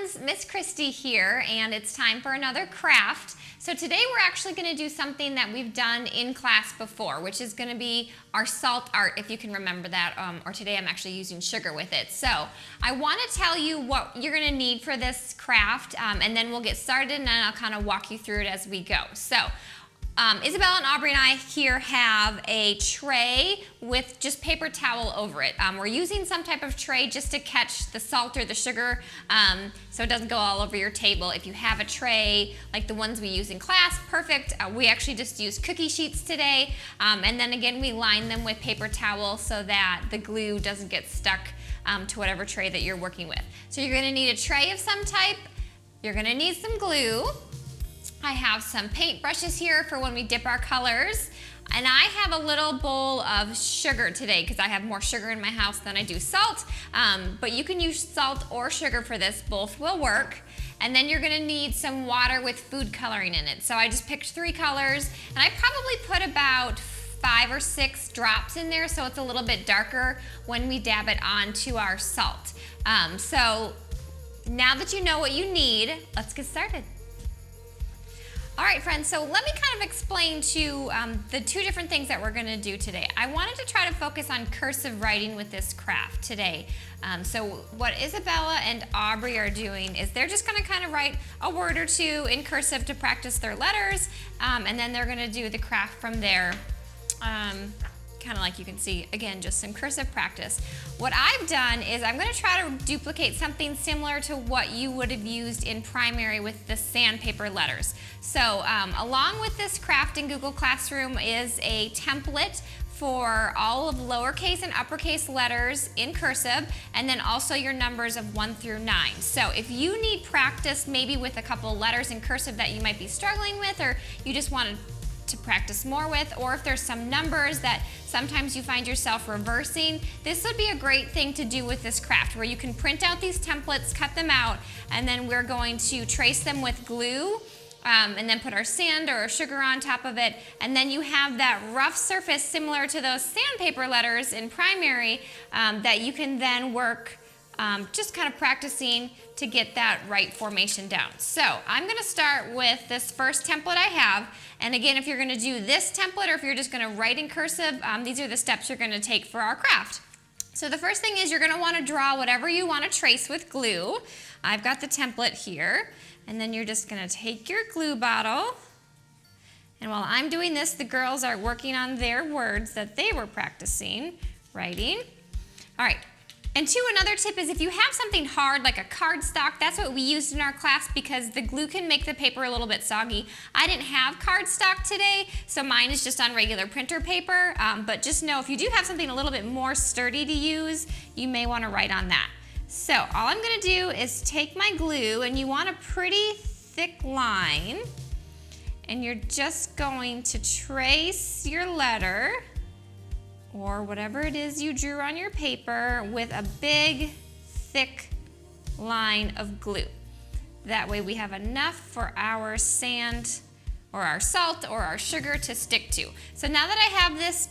friends, Miss Christie here, and it's time for another craft. So today we're actually going to do something that we've done in class before, which is going to be our salt art, if you can remember that, or today I'm actually using sugar with it. So I want to tell you what you're going to need for this craft, and then we'll get started, and then I'll kind of walk you through it as we go. So Isabella and Aubrey and I here have a tray with just paper towel over it. We're using some type of tray just to catch the salt or the sugar so it doesn't go all over your table. If you have a tray like the ones we use in class, perfect. We actually just use cookie sheets today. And then again, we line them with paper towel so that the glue doesn't get stuck to whatever tray that you're working with. So you're going to need a tray of some type. You're going to need some glue. I have some paint brushes here for when we dip our colors. And I have a little bowl of sugar today because I have more sugar in my house than I do salt. But you can use salt or sugar for this. Both will work. And then you're going to need some water with food coloring in it. So I just picked 3 colors. And I probably put about 5 or 6 drops in there so it's a little bit darker when we dab it onto our salt. So now that you know what you need, let's get started. All right, friends, so let me kind of explain to the 2 different things that we're going to do today. I wanted to try to focus on cursive writing with this craft today. So what Isabella and Aubrey are doing is they're just going to kind of write a word or 2 in cursive to practice their letters, and then they're going to do the craft from there. Kind of like you can see, again, just some cursive practice. What I've done is I'm going to try to duplicate something similar to what you would have used in primary with the sandpaper letters. So along with this craft in Google Classroom is a template for all of lowercase and uppercase letters in cursive, and then also your numbers of 1 through 9. So if you need practice maybe with a couple letters in cursive that you might be struggling with, or you just want to practice more with, or if there's some numbers that sometimes you find yourself reversing, this would be a great thing to do with this craft where you can print out these templates, cut them out, and then we're going to trace them with glue and then put our sand or our sugar on top of it, and then you have that rough surface similar to those sandpaper letters in primary that you can then work just kind of practicing to get that right formation down. So I'm going to start with this first template I have. And again, if you're going to do this template or if you're just going to write in cursive, these are the steps you're going to take for our craft. So the first thing is you're going to want to draw whatever you want to trace with glue. I've got the template here. And then you're just going to take your glue bottle. And while I'm doing this, the girls are working on their words that they were practicing writing. All right. And another tip is if you have something hard like a cardstock, that's what we used in our class because the glue can make the paper a little bit soggy. I didn't have cardstock today, so mine is just on regular printer paper. But just know if you do have something a little bit more sturdy to use, you may want to write on that. So all I'm going to do is take my glue, and you want a pretty thick line, and you're just going to trace your letter or whatever it is you drew on your paper with a big, thick line of glue. That way we have enough for our sand or our salt or our sugar to stick to. So now that I have this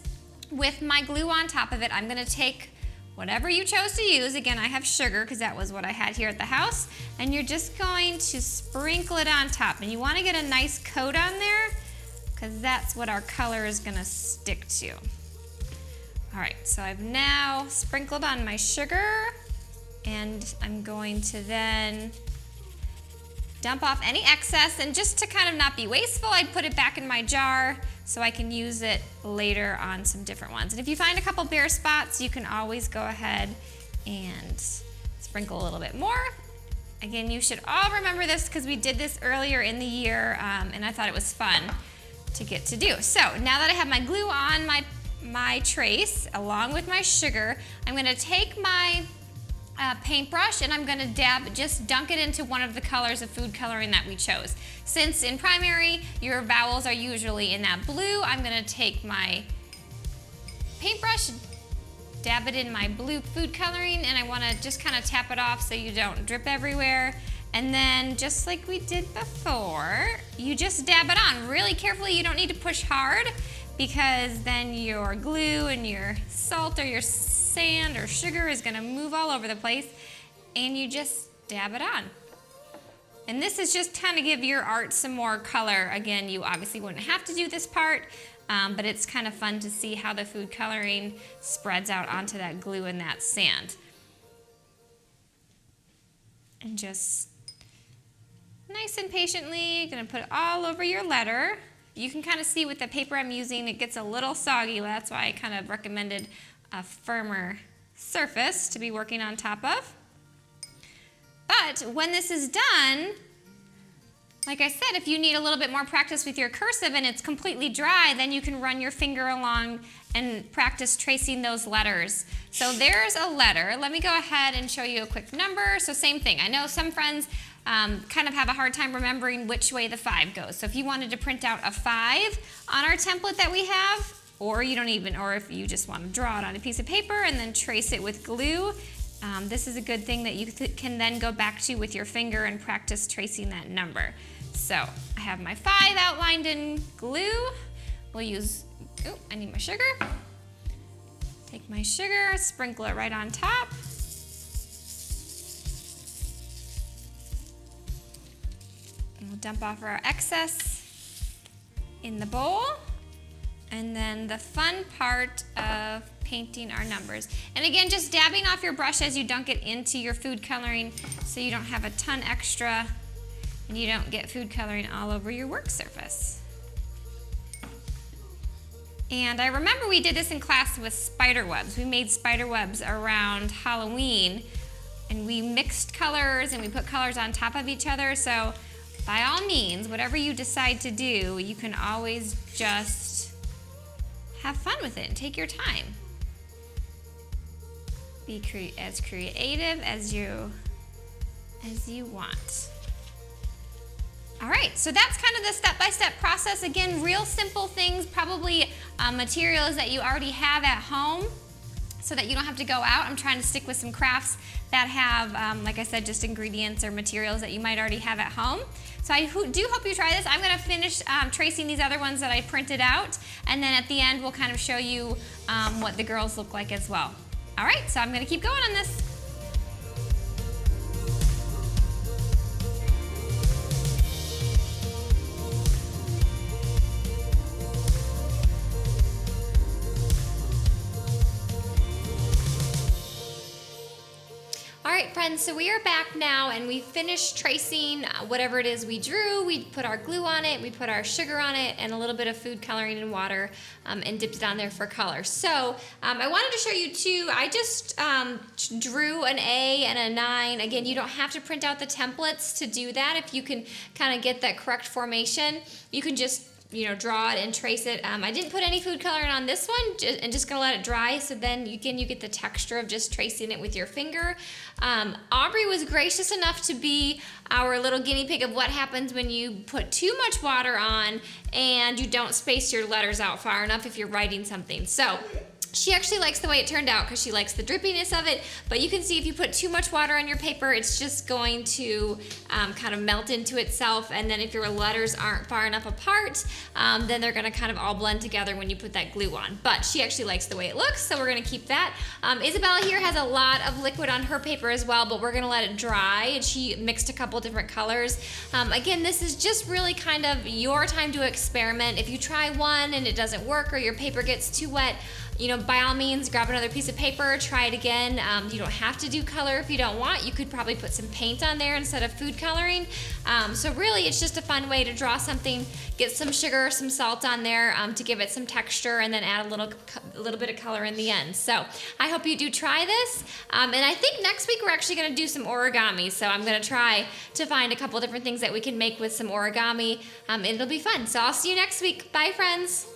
with my glue on top of it, I'm going to take whatever you chose to use. Again, I have sugar because that was what I had here at the house. And you're just going to sprinkle it on top. And you want to get a nice coat on there because that's what our color is going to stick to. All right, so I've now sprinkled on my sugar, and I'm going to then dump off any excess, and just to kind of not be wasteful, I'd put it back in my jar so I can use it later on some different ones. And if you find a couple bare spots, you can always go ahead and sprinkle a little bit more. Again, you should all remember this because we did this earlier in the year, and I thought it was fun to get to do. So now that I have my glue on my trace along with my sugar, I'm going to take my paintbrush and I'm going to just dunk it into one of the colors of food coloring that we chose. Since in primary your vowels are usually in that blue, I'm going to take my paintbrush, dab it in my blue food coloring, and I want to just kind of tap it off so you don't drip everywhere. And then just like we did before, you just dab it on really carefully. You don't need to push hard because then your glue and your salt or your sand or sugar is going to move all over the place, and you just dab it on. And this is just kind of give your art some more color. Again, you obviously wouldn't have to do this part, but it's kind of fun to see how the food coloring spreads out onto that glue and that sand. And just nice and patiently, gonna put it all over your letter. You can kind of see with the paper I'm using, it gets a little soggy. That's why I kind of recommended a firmer surface to be working on top of. But when this is done, like I said, if you need a little bit more practice with your cursive and it's completely dry, then you can run your finger along and practice tracing those letters. So there's a letter. Let me go ahead and show you a quick number. So same thing. I know some friends kind of have a hard time remembering which way the 5 goes. So if you wanted to print out a 5 on our template that we have, or you don't even, or if you just want to draw it on a piece of paper and then trace it with glue, this is a good thing that you can then go back to with your finger and practice tracing that number. So I have my 5 outlined in glue. We'll use, oh, I need my sugar. Take my sugar, sprinkle it right on top. And we'll dump off our excess in the bowl. And then the fun part of painting our numbers. And again, just dabbing off your brush as you dunk it into your food coloring so you don't have a ton extra and you don't get food coloring all over your work surface. And I remember we did this in class with spider webs. We made spider webs around Halloween and we mixed colors and we put colors on top of each other. So by all means, whatever you decide to do, you can always just have fun with it and take your time. Be as creative as you want. All right, so that's kind of the step-by-step process. Again, real simple things, probably materials that you already have at home so that you don't have to go out. I'm trying to stick with some crafts that have, like I said, just ingredients or materials that you might already have at home. So I do hope you try this. I'm gonna finish tracing these other ones that I printed out, and then at the end we'll kind of show you what the girls look like as well. All right, so I'm gonna keep going on this. All right, friends, so we are back now and we finished tracing whatever it is we drew. We put our glue on it, we put our sugar on it, and a little bit of food coloring and water and dipped it on there for color. So I wanted to show you too, I just drew an A and a 9. Again, you don't have to print out the templates to do that. If you can kind of get that correct formation, you can just draw it and trace it. I didn't put any food coloring on this one and just gonna let it dry, so then again you get the texture of just tracing it with your finger. Aubrey was gracious enough to be our little guinea pig of what happens when you put too much water on and you don't space your letters out far enough if you're writing something. So she actually likes the way it turned out because she likes the drippiness of it, but you can see if you put too much water on your paper, it's just going to kind of melt into itself, and then if your letters aren't far enough apart, then they're gonna kind of all blend together when you put that glue on. But she actually likes the way it looks, so we're gonna keep that. Isabella here has a lot of liquid on her paper as well, but we're gonna let it dry, and she mixed a couple different colors. Again, this is just really kind of your time to experiment. If you try one and it doesn't work or your paper gets too wet, by all means, grab another piece of paper, try it again. You don't have to do color if you don't want. You could probably put some paint on there instead of food coloring. So really, it's just a fun way to draw something, get some sugar, some salt on there to give it some texture, and then add a little bit of color in the end. So I hope you do try this. And I think next week we're actually gonna do some origami. So I'm gonna try to find a couple different things that we can make with some origami. And it'll be fun. So I'll see you next week. Bye, friends.